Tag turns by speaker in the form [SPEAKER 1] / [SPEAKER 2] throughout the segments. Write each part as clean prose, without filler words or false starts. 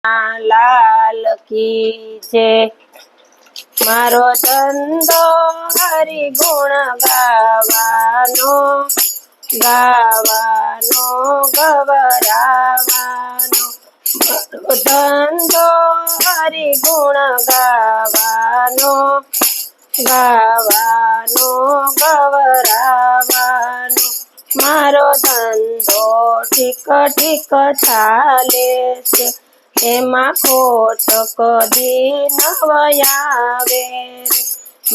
[SPEAKER 1] લાલ કી જય। મારો ધંધો હરિ ગુણ ગાવાનો, ગાવાનો ગવરાવાનો। મારો ધંધો હરિ ગુણ ગાવાનો, ગાવાનો ગવરાવાનો। મારો ધંધો ઠીક ઠીક ચાલે છે, એમાં ખોટ કદી ન આવે રે।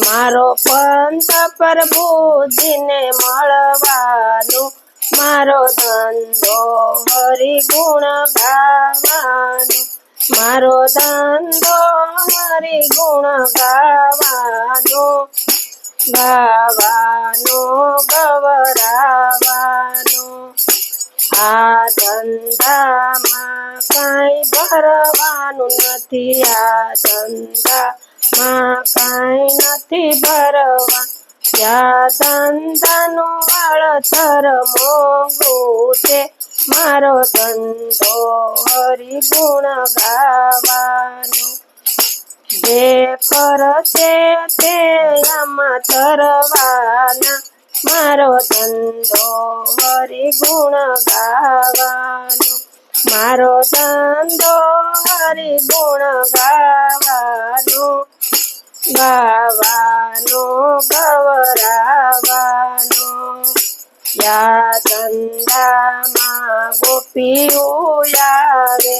[SPEAKER 1] મારો પંથ પ્રભુજીને મળવાનું, મારો ધંધો હરિ ગુણ ગાવાનો, મારો ધંધો હરિ ગુણ ગાવાનો, ગાવાનો ગવરાવાનો। આ ધંધામાં કાંઈ ભરવાનું નથી, આ ધંધામાં કાંઈ નથી ભરવાનું। આ ધંધાનું વળતર મોંઘું છે, મારો ધંધો હરિ ગુણ ગાવાનો। જે કરશે તે આમાં તરવાના, મારો ધંધો હરિ ગુણ ગાવાનો, મારો ધંધો હરિ ગુણ ગાવાનો, ગાવાનો ગવરાવાનો। યા ધંધામાં ગોપીઓ આવે,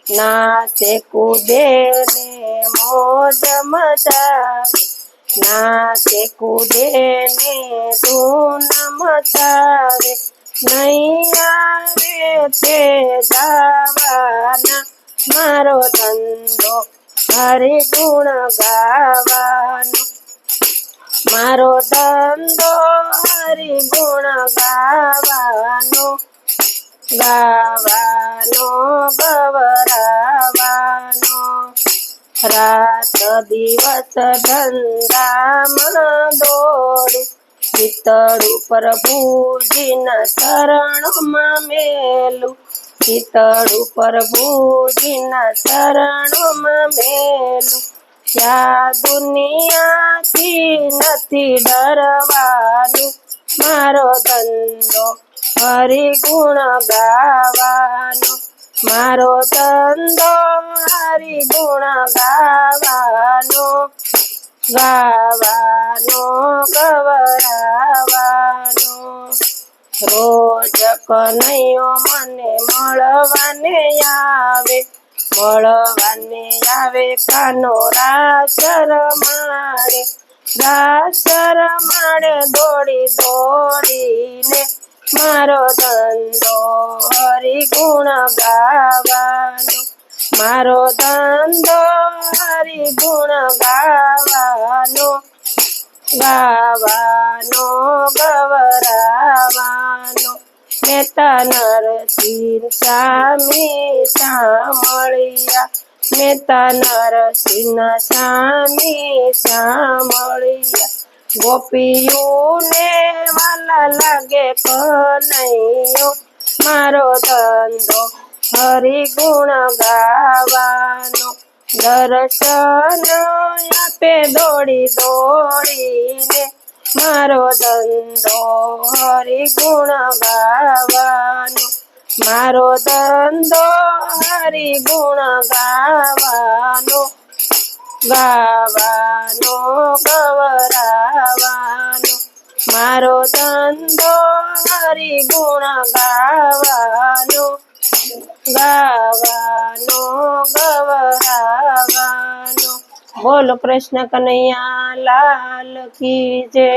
[SPEAKER 1] નાચે કૂદે ને મોજ મચાવે, નાચે કૂદે ને ધૂન મચાવે। નહીં આવે તે ગાવાના, મારો ધંધો હરિ ગુણ ગાવાનો, મારો ધંધો હરિ ગુણ ગાવાનો, ગાવાનો ગવરાવાનો। રાત દિવસ ધંધામાં દોડું, પિતળું પ્રભુજીના શરણોમાં મેલું, પિતળું પ્રભુજીના શરણોમાં મેલું। આ દુનિયાથી નથી ડરવાનું, મારો ધંધો હરિ ગુણ ગાવાનો, મારો ધંધો હરિ ગુણ ગાવાનો, ગાવાનો ગવરાવાનો। રોજ કનૈયો મને મળવાને આવે, મળવાને આવે કાનો રાસ રમાડે, રાસ રમાડે દોડી દોડીને, મારો ધંધો હરિ ગુણ ગાવાનો, મારો ધંધો હરિ ગુણ ગાવાનો, ગાવાનો ગવરાવાનો। મહેતા નરસિંહ સ્વામી સાંભળ્યા, મહેતા નરસિંહ સ્વામી સાંભળ્યા। ગોપીઓને વાલા લાગે કનૈયો, મારો ધંધો હરિ ગુણ ગાવાનો, દર્શન આપે દોડી દોડીને, મારો ધંધો હરિ ગુણ ગાવાનો, મારો ધંધો હરિ ગુણ ગાવાનો, ગાવાનો ગવરાવાનો। મારો ધંધો હરિ ગુણ ગાવાનો, ગાવાનો ગવરાવાનો। બોલો કૃષ્ણ કનૈયા લાલ કી જય।